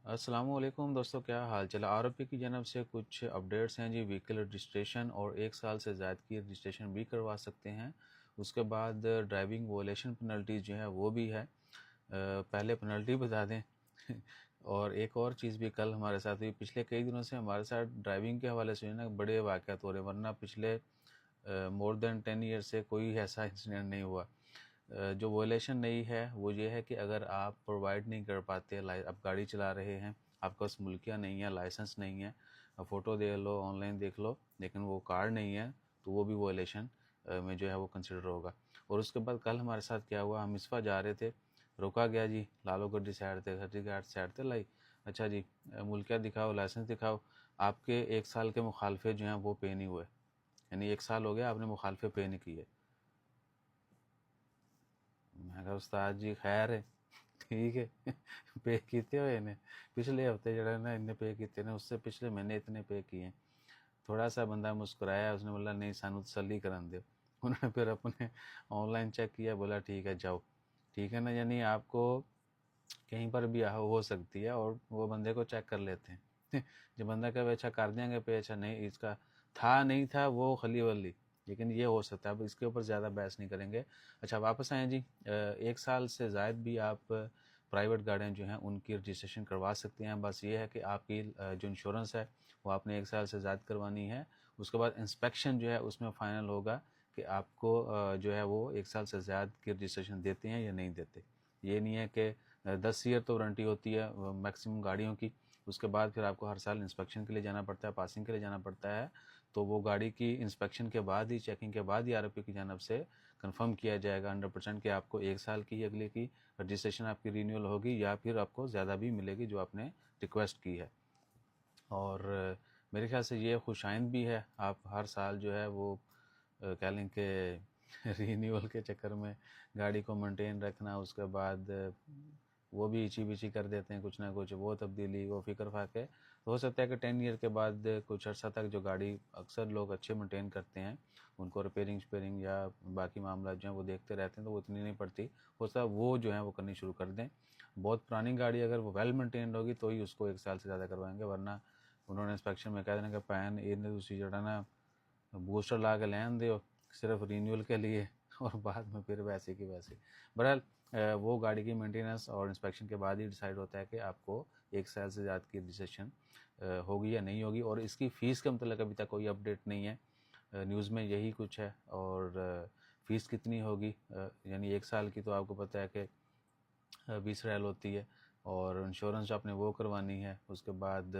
अस्सलामुअलैकुम दोस्तों, क्या हाल चल। आरओपी की जानब से कुछ अपडेट्स हैं जी। व्हीकल रजिस्ट्रेशन और 1 साल से ज़्यादा की रजिस्ट्रेशन भी करवा सकते हैं। उसके बाद ड्राइविंग वोलेशन पेनल्टी जो है वो भी है। पहले पेनल्टी बता दें और एक और चीज़ भी कल हमारे साथ हुई। पिछले कई दिनों से हमारे साथ ड्राइविंग के हवाले से ना बड़े वाक़यात हो रहे, वरना पिछले मोर देन 10 ईयर से कोई ऐसा इंसिडेंट नहीं हुआ। जो वोलेशन नहीं है वो ये है कि अगर आप प्रोवाइड नहीं कर पाते, आप गाड़ी चला रहे हैं, आपके पास मुल्किया नहीं है, लाइसेंस नहीं है, फ़ोटो दे लो, ऑनलाइन देख लो, लेकिन वो कार्ड नहीं है, तो वो भी वोलेशन में जो है वो कंसिडर होगा। और उसके बाद कल हमारे साथ क्या हुआ, हम इसफा जा रहे थे, रोका गया जी, लालो गड्डी साइड थे, सर्टिफिकेट साइड थे लाई। अच्छा जी, मुल्किया दिखाओ, लाइसेंस दिखाओ। आपके 1 साल के मुखालफे जो हैं वो पे नहीं हुए, यानी 1 साल हो गया आपने मुखालफे पे नहीं किए। मैं कहा उस्ताद जी खैर है, ठीक है पे कीते हुए ने पिछले हफ्ते जरा ना इन्ने पे कीते ने, उससे पिछले महीने इतने पे किए। थोड़ा सा बंदा मुस्कुराया, उसने बोला नहीं सानू तसल्ली करन दो। उन्होंने फिर अपने ऑनलाइन चेक किया, बोला ठीक है जाओ, ठीक है ना। यानी आपको कहीं पर भी हो सकती है और वो बंदे को चेक कर लेते हैं जो बंदा कहे अच्छा कर देंगे पे, अच्छा नहीं इसका था नहीं था वो खली वली, लेकिन ये हो सकता है। अब इसके ऊपर ज़्यादा बहस नहीं करेंगे। अच्छा वापस आएँ जी। 1 साल से ज़ायद भी आप प्राइवेट गाड़ियाँ जो हैं उनकी रजिस्ट्रेशन करवा सकते हैं। बस ये है कि आपकी जो इंश्योरेंस है वो आपने 1 साल से ज़्यादा करवानी है। उसके बाद इंस्पेक्शन जो है उसमें फ़ाइनल होगा कि आपको जो है वो 1 साल से ज़्यादा की रजिस्ट्रेशन देते हैं या नहीं देते। ये नहीं है कि 10 ईयर तो वारंटी होती है मैक्सिमम गाड़ियों की। उसके बाद फिर आपको हर साल इंस्पेक्शन के लिए जाना पड़ता है, पासिंग के लिए जाना पड़ता है। तो वो गाड़ी की इंस्पेक्शन के बाद ही, चेकिंग के बाद ही आरओपी की जानब से कंफर्म किया जाएगा 100% कि आपको 1 साल की अगले की रजिस्ट्रेशन आपकी रीन्यूअल होगी या फिर आपको ज़्यादा भी मिलेगी जो आपने रिक्वेस्ट की है। और मेरे ख्याल से ये खुशाइंद भी है। आप हर साल जो है वो कह लें कि रीन्यूअल के चक्कर में गाड़ी को मेंटेन रखना, उसके बाद वो भी इची बिची कर देते हैं कुछ ना कुछ, वो तब्दीली, वो फिक्र फाके। तो हो सकता है कि 10 ईयर के बाद कुछ अर्सा तक जो गाड़ी अक्सर लोग अच्छे मेंटेन करते हैं, उनको रिपेयरिंग शेयरिंग या बाकी मामला जो है वो देखते रहते हैं, तो वो इतनी नहीं पड़ती। हो सकता है वो जो है वो करनी शुरू कर दें। बहुत पुरानी गाड़ी अगर वो वेल मेंटेन्ड होगी तो ही उसको 1 साल से ज़्यादा करवाएंगे, वरना उन्होंने इंस्पेक्शन में कह देना कि पैन इन्हें दूसरी जड़ा ना बूस्टर ला के लैन दो सिर्फ रीन्यूअल के लिए और बाद में फिर वैसे की वैसे। बहरहाल वो गाड़ी की मेंटेनेंस और इंस्पेक्शन के बाद ही डिसाइड होता है कि आपको 1 साल से ज़्यादा की रजिस्ट्रेशन होगी या नहीं होगी। और इसकी फ़ीस के मतलब अभी तक कोई अपडेट नहीं है। न्यूज़ में यही कुछ है। और फ़ीस कितनी होगी, यानी 1 साल की तो आपको पता है कि 20 रियाल होती है। और इंश्योरेंस जो आपने वो करवानी है, उसके बाद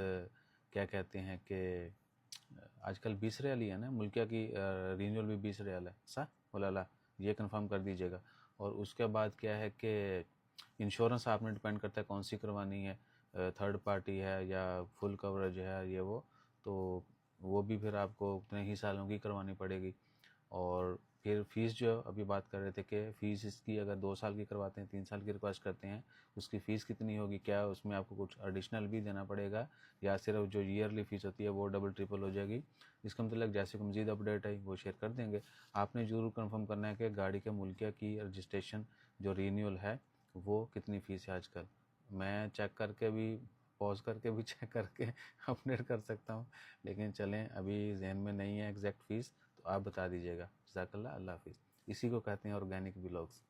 क्या कहते हैं कि आजकल 20 रियाल ही है ना, मुल्किया की रीन्यूअल भी 20 रियाल है सा बोला, ये कंफर्म कर दीजिएगा। और उसके बाद क्या है कि इंश्योरेंस आपने डिपेंड करता है कौन सी करवानी है, थर्ड पार्टी है या फुल कवरेज है ये वो, तो वो भी फिर आपको उतने ही सालों की करवानी पड़ेगी। और फिर फ़ीस जो अभी बात कर रहे थे कि फ़ीस इसकी अगर 2 साल की करवाते हैं, 3 साल की रिक्वेस्ट करते हैं, उसकी फ़ीस कितनी होगी, क्या उसमें आपको कुछ एडिशनल भी देना पड़ेगा या सिर्फ जो ईयरली फ़ीस होती है वो डबल ट्रिपल हो जाएगी। इसका मतलब जैसे कि मज़ीद अपडेट आई वो शेयर कर देंगे। आपने ज़रूर कंफर्म करना है कि गाड़ी के मुल्किया की रजिस्ट्रेशन जो रीन्यूअल है वो कितनी फ़ीस है आजकल। मैं चेक करके भी, पॉज करके भी चेक करके अपडेट कर सकता हूँ, लेकिन चलें अभी जहन में नहीं है एग्जैक्ट फ़ीस, तो आप बता दीजिएगा। जज़ाकल्लाह, अल्लाह हाफ़िज़। इसी को कहते हैं ऑर्गेनिक व्लॉग्स।